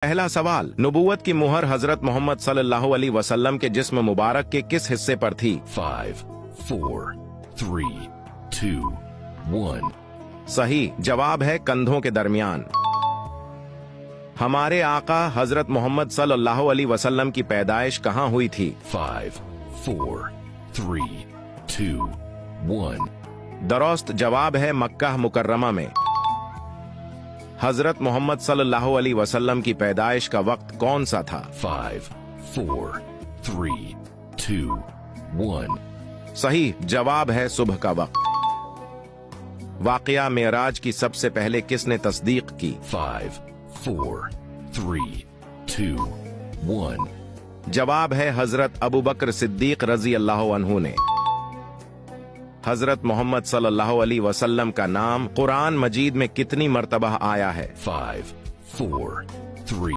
पहला सवाल, नबूवत की मुहर हजरत मोहम्मद सल्लल्लाहु अलैहि वसल्लम के जिस्म मुबारक के किस हिस्से पर थी? 5, 4, 3, 2, 1. सही जवाब है कंधों के दरमियान। हमारे आका हजरत मोहम्मद सल्लल्लाहु अलैहि वसल्लम की पैदाइश कहाँ हुई थी? 5, 4, 3, 2, 1. दुरुस्त जवाब है मक्का मुकर्रमा में। हजरत मोहम्मद सल्लल्लाहु अलैहि वसल्लम की पैदाइश का वक्त कौन सा था? 5, 4, 3, 2, 1. सही जवाब है सुबह का वक्त। वाक़या मेराज की सबसे पहले किसने तस्दीक की? 5, 4, 3, 2, 1. जवाब है हजरत अबू बकर सिद्दीक रजी अल्लाह अन्हु ने। हजरत मोहम्मद सल्लल्लाहु अलैहि वसल्लम का नाम कुरान मजीद में कितनी मर्तबा आया है? 5, 4, 3,